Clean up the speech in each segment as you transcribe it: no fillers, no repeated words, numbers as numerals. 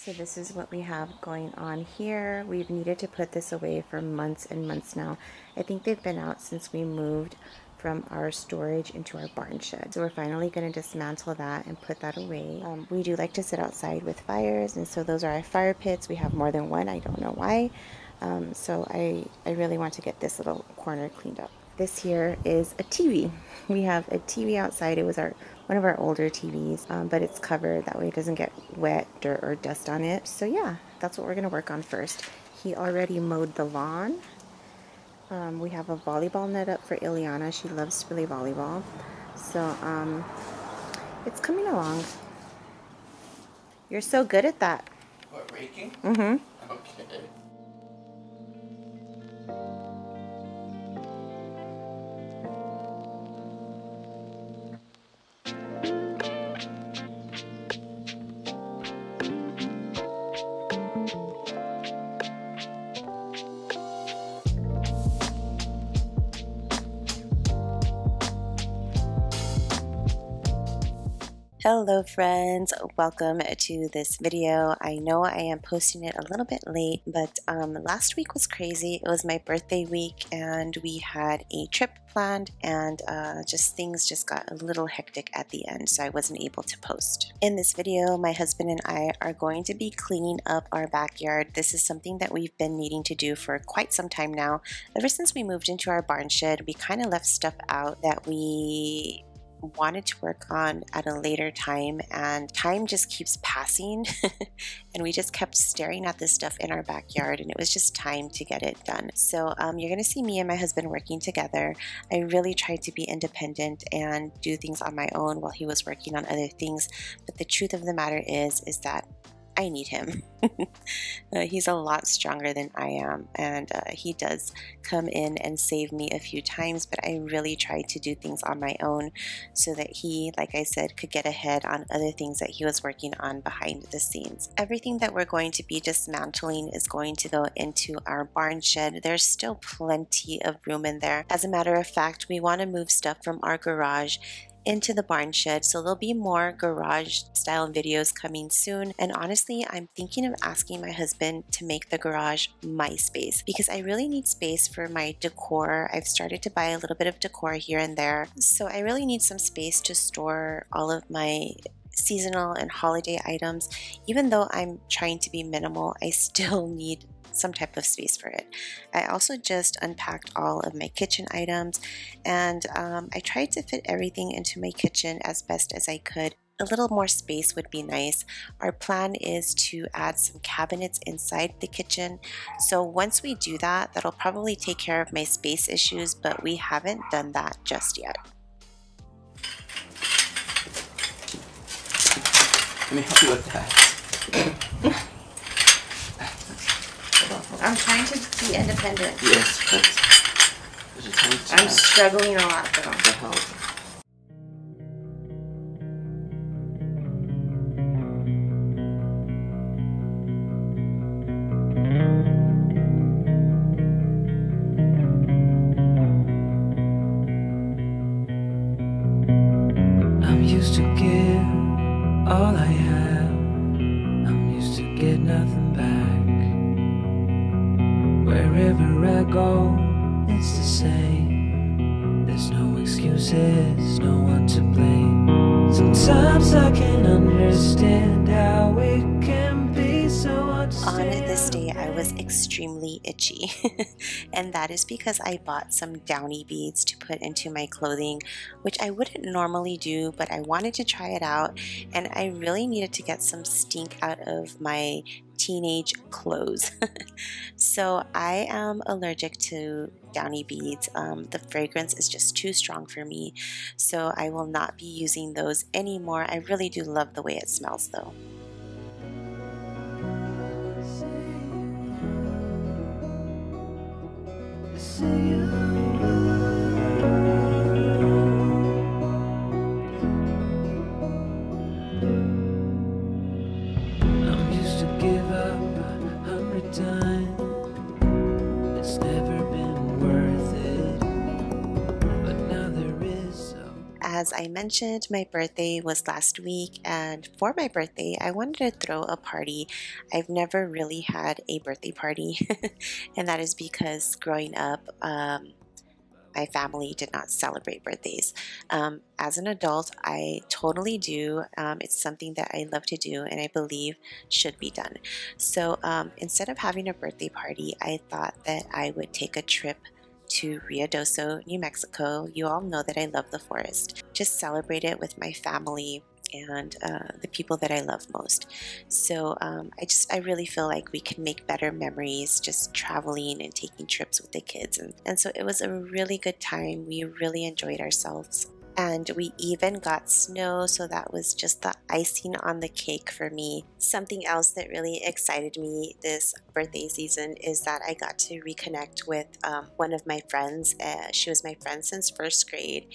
So this is what we have going on here. We've needed to put this away for months and months now. I think they've been out since we moved from our storage into our barn shed. So we're finally going to dismantle that and put that away. We do like to sit outside with fires, and so those are our fire pits. We have more than one. I don't know why. So I really want to get this little corner cleaned up. This here is a TV. We have a TV outside. It was one of our older TVs, but it's covered. That way it doesn't get wet, dirt, or dust on it. So yeah, that's what we're going to work on first. He already mowed the lawn. We have a volleyball net up for Ileana. She loves to play volleyball. So it's coming along. You're so good at that. What, raking? Mm-hmm. Okay. Hello friends, welcome to this video. I know I am posting it a little bit late, but last week was crazy. It was my birthday week and we had a trip planned, and things just got a little hectic at the end, so I wasn't able to post. In this video, my husband and I are going to be cleaning up our backyard. This is something that we've been needing to do for quite some time now. Ever since we moved into our barn shed, we kind of left stuff out that we wanted to work on at a later time, and time just keeps passing and we just kept staring at this stuff in our backyard, and it was just time to get it done. So you're gonna see me and my husband working together. I really tried to be independent and do things on my own while he was working on other things, but the truth of the matter is that I need him. He's a lot stronger than I am, and he does come in and save me a few times, but I really tried to do things on my own so that he, like I said, could get ahead on other things that he was working on behind the scenes. Everything that we're going to be dismantling is going to go into our barn shed. There's still plenty of room in there. As a matter of fact, we want to move stuff from our garage into the barn shed, so there'll be more garage style videos coming soon. And honestly, I'm thinking of asking my husband to make the garage my space, because I really need space for my decor. I've started to buy a little bit of decor here and there, so I really need some space to store all of my seasonal and holiday items. Even though I'm trying to be minimal, I still need some type of space for it. I also just unpacked all of my kitchen items, and I tried to fit everything into my kitchen as best as I could. A little more space would be nice. Our plan is to add some cabinets inside the kitchen, so once we do that, that'll probably take care of my space issues, but we haven't done that just yet. Let me help you with that. I'm trying to be independent. Yes, but I'm struggling a lot though. To help. I'm used to give all I have. I'm used to get nothing back. Wherever I go, it's the same. There's no excuses, no one to blame. Sometimes I can understand how it can be so understandable. On this day, I was extremely itchy, and that is because I bought some downy beads to put into my clothing, which I wouldn't normally do, but I wanted to try it out, and I really needed to get some stink out of my teenage clothes. So I am allergic to downy beads. The fragrance is just too strong for me, so I will not be using those anymore. I really do love the way it smells though. as I mentioned, my birthday was last week, and for my birthday, I wanted to throw a party. I've never really had a birthday party, and that is because growing up, my family did not celebrate birthdays. As an adult, I totally do. It's something that I love to do and I believe should be done. So instead of having a birthday party, I thought that I would take a trip to Ruidoso, New Mexico. You all know that I love the forest. Just celebrate it with my family and the people that I love most. So I really feel like we can make better memories just traveling and taking trips with the kids. And so it was a really good time. We really enjoyed ourselves. And we even got snow, so that was just the icing on the cake for me. Something else that really excited me this birthday season is that I got to reconnect with one of my friends. She was my friend since first grade,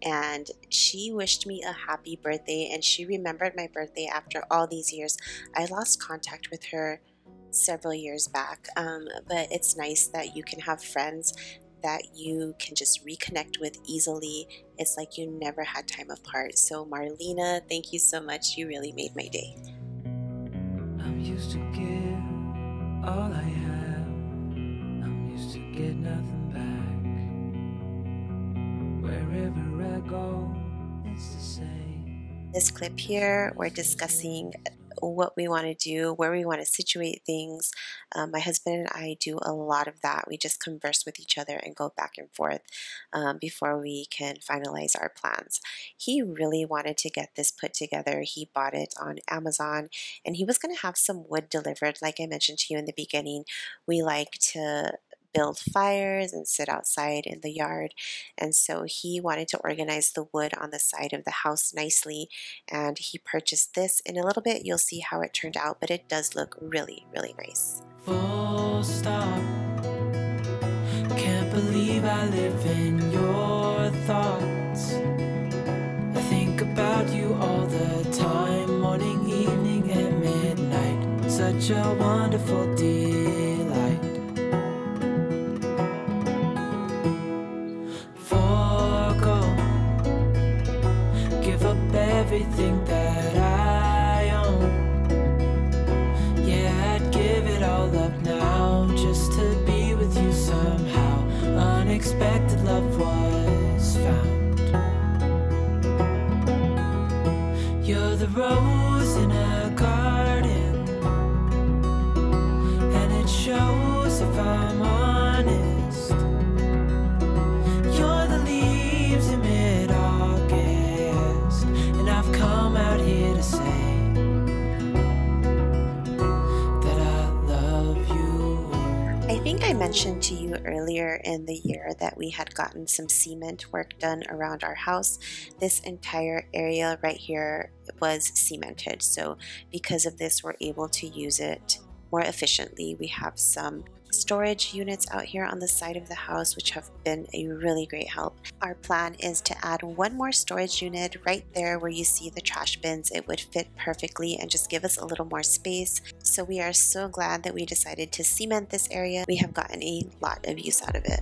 and she wished me a happy birthday, and she remembered my birthday after all these years. I lost contact with her several years back, but it's nice that you can have friends that you can just reconnect with easily. It's like you never had time apart. So Marlena, thank you so much. You really made my day. I'm used to give all I have. I'm used to get nothing back. Wherever I go, it's the same. This clip here, we're discussing what we want to do, where we want to situate things. My husband and I do a lot of that. We just converse with each other and go back and forth before we can finalize our plans. He really wanted to get this put together. He bought it on Amazon, and he was going to have some wood delivered. Like I mentioned to you in the beginning, we like to build fires and sit outside in the yard, and so he wanted to organize the wood on the side of the house nicely, and he purchased this. In a little bit you'll see how it turned out, but it does look really nice. Full stop. Can't believe I live in your thoughts. I think about you all the time, morning, evening, and midnight. Such a wonderful delight. Everything that I own, yeah, I'd give it all up now just to be with you somehow. Unexpected love was found. You're the rose in a garden, and it shows if I'm honest. You're the leaves in mid-August, and I've come out here to say that I love you. I think I mentioned to you earlier in the year that we had gotten some cement work done around our house. This entire area right here was cemented, so because of this we're able to use it more efficiently. We have some storage units out here on the side of the house which have been a really great help. Our plan is to add one more storage unit right there where you see the trash bins. It would fit perfectly and just give us a little more space. So we are so glad that we decided to cement this area. We have gotten a lot of use out of it.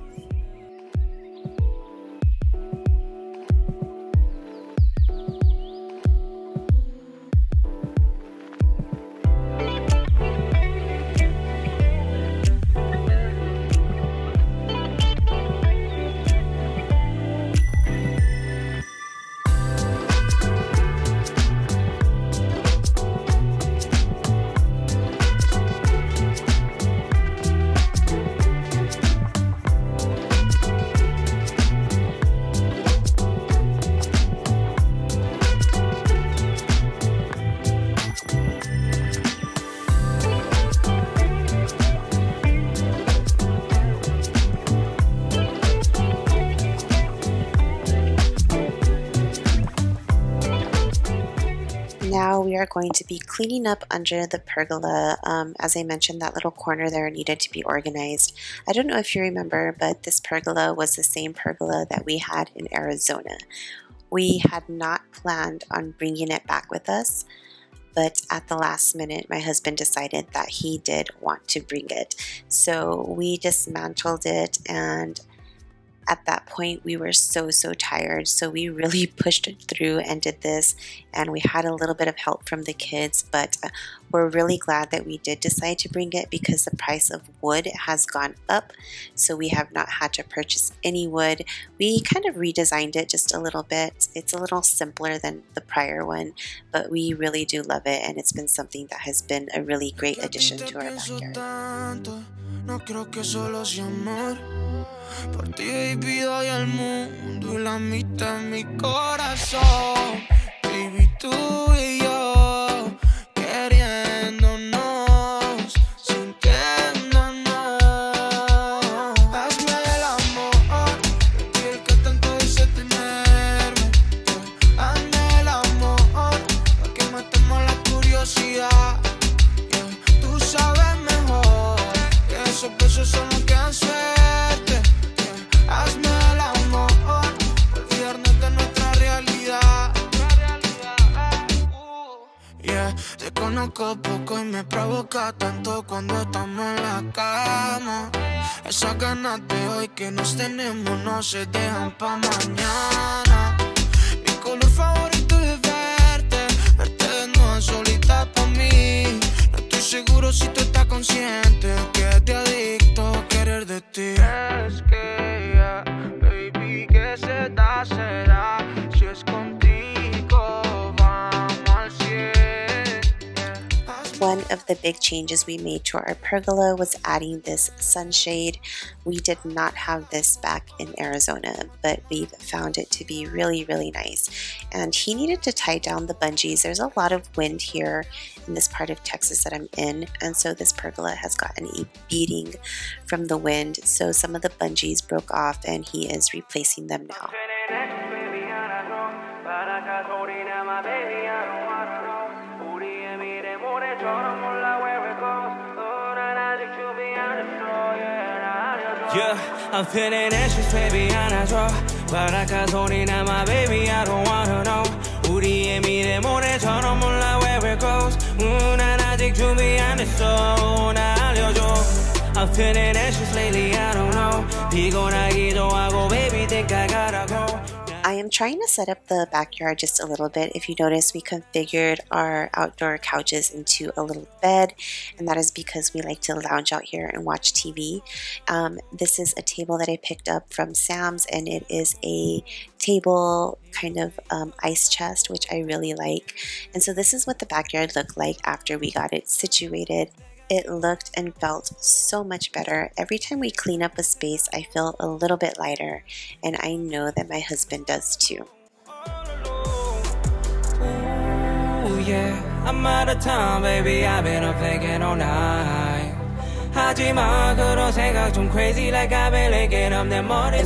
Now we are going to be cleaning up under the pergola. As I mentioned, that little corner there needed to be organized. I don't know if you remember, but this pergola was the same pergola that we had in Arizona. We had not planned on bringing it back with us, but at the last minute, my husband decided that he did want to bring it. So we dismantled it, and At that point, we were so tired, so we really pushed it through and did this, and we had a little bit of help from the kids, but we're really glad that we did decide to bring it because the price of wood has gone up, so we have not had to purchase any wood. We kind of redesigned it just a little bit. It's a little simpler than the prior one, but we really do love it, and it's been something that has been a really great addition to our backyard. No creo que solo sea amor. Por ti, baby, doy el mundo y la mitad en mi corazón. Baby, tú y yo, queriéndonos, sintiéndonos. Hazme el amor, y el que tanto dice tenerme. Hazme el amor, para que matemos la curiosidad. Tú sabes mejor que esos besos son los que dan suerte. Hazme el amor, olvidarnos de nuestra realidad. Yeah, te conozco poco y me provoca tanto cuando estamos en la cama. Esas ganas de hoy que nos tenemos no se dejan pa' mañana. Mi color favorito es verte, verte desnuda solita pa' mí. No estoy seguro si tú estás consciente que te adicto a querer de ti. Es que ya, baby, que se da, si es contigo, vamos al cielo. One of the big changes we made to our pergola was adding this sunshade. We did not have this back in Arizona, but we've found it to be really nice. And he needed to tie down the bungees. There's a lot of wind here in this part of Texas that I'm in, and so this pergola has gotten a beating from the wind. So some of the bungees broke off and he is replacing them now. Yeah, I'm feeling anxious, baby, 안아줘. 바라카 소리 나, my baby, I don't wanna know. 우리의 미래 모래처럼 몰라 where it goes. 난 아직 준비 안 했어, 나 알려줘. I'm feeling anxious lately, I don't know. 피곤하기도 하고, baby, think I gotta go. I am trying to set up the backyard just a little bit. If you notice, we configured our outdoor couches into a little bed, and that is because we like to lounge out here and watch TV. This is a table that I picked up from Sam's, and it is a table kind of ice chest, which I really like. And so this is what the backyard looked like after we got it situated. It looked and felt so much better. Every time we clean up a space, I feel a little bit lighter, and I know that my husband does too. Ooh, yeah, I'm out of time, baby. I've been up thinking all night. The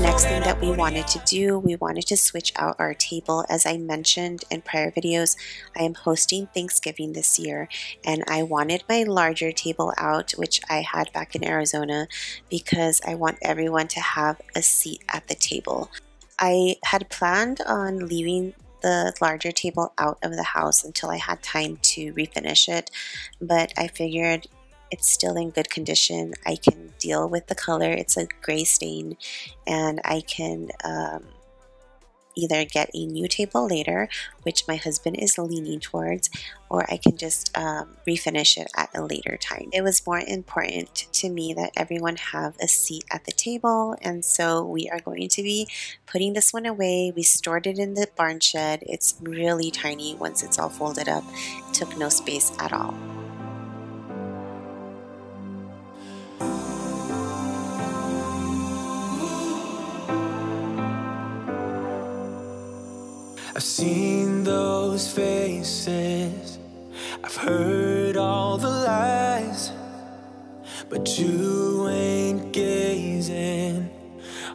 next thing that we wanted to do, we wanted to switch out our table. As I mentioned in prior videos, I am hosting Thanksgiving this year, and I wanted my larger table out, which I had back in Arizona, because I want everyone to have a seat at the table. I had planned on leaving the larger table out of the house until I had time to refinish it, but I figured it's still in good condition. I can deal with the color. It's a gray stain, and I can either get a new table later, which my husband is leaning towards, or I can just refinish it at a later time. It was more important to me that everyone have a seat at the table, and so we are going to be putting this one away. We stored it in the barn shed. It's really tiny once it's all folded up. It took no space at all. I've seen those faces, I've heard all the lies, but you ain't gazing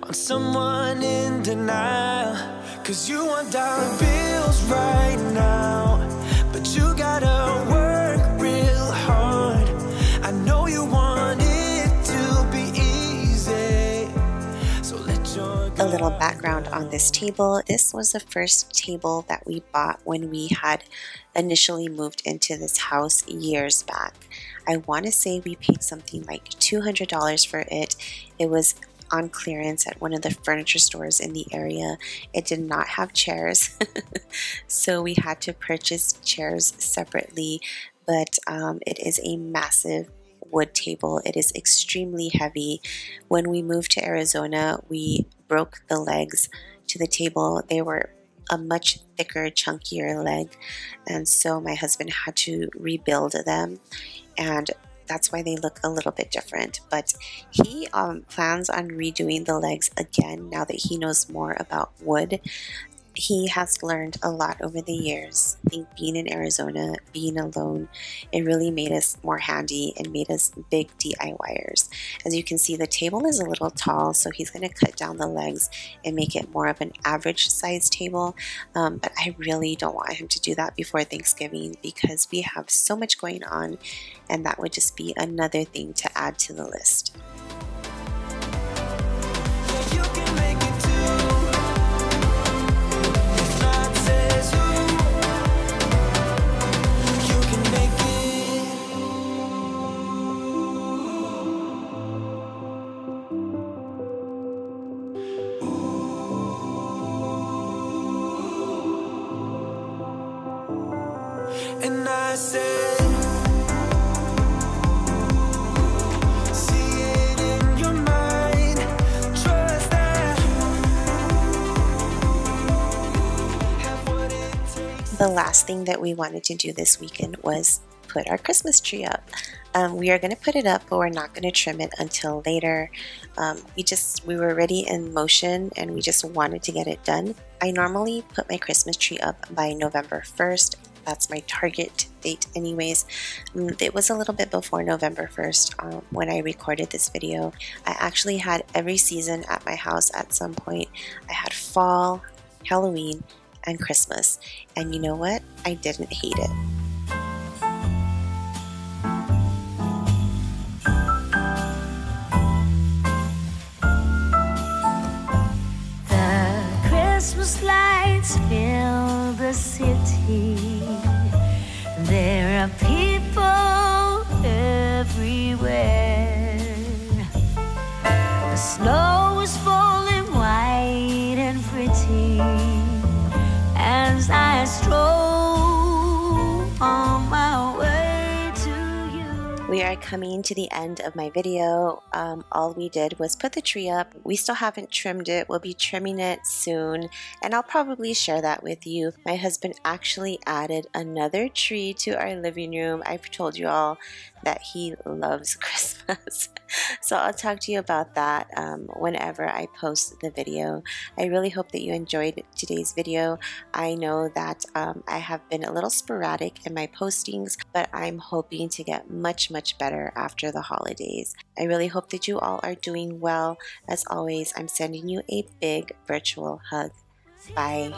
on someone in denial. 'Cause you want dollar bills right now, but you gotta work real hard. I know you want it to be easy, so let your a little background on this table. This was the first table that we bought when we had initially moved into this house years back. I want to say we paid something like $200 for it. It was on clearance at one of the furniture stores in the area. It did not have chairs, so we had to purchase chairs separately, but it is a massive wood table. It is extremely heavy. When we moved to Arizona, we broke the legs to the table. They were a much thicker, chunkier leg, and so my husband had to rebuild them, and that's why they look a little bit different. But he plans on redoing the legs again now that he knows more about wood. He has learned a lot over the years. I think being in Arizona, being alone, it really made us more handy and made us big DIYers. As you can see, the table is a little tall, so he's going to cut down the legs and make it more of an average size table. But I really don't want him to do that before Thanksgiving because we have so much going on, and that would just be another thing to add to the list. And I said, see it in your mind, trust that, have what it takes. The last thing that we wanted to do this weekend was put our Christmas tree up. We are going to put it up, but we're not going to trim it until later. We were already in motion and we just wanted to get it done. I normally put my Christmas tree up by November 1st. That's my target date anyways. It was a little bit before November 1st when I recorded this video. I actually had every season at my house at some point. I had fall, Halloween, and Christmas. And you know what? I didn't hate it. The Christmas lights fill the city. There are people everywhere. The snow is falling white and pretty as I stroll on my way to you. We are coming to the end of my video. All we did was put the tree up. We still haven't trimmed it. We'll be trimming it soon, and I'll probably share that with you. My husband actually added another tree to our living room. I've told you all that he loves Christmas. So I'll talk to you about that whenever I post the video. I really hope that you enjoyed today's video. I know that I have been a little sporadic in my postings, but I'm hoping to get much better after the holidays. I really hope that you all are doing well. As always, I'm sending you a big virtual hug. Bye.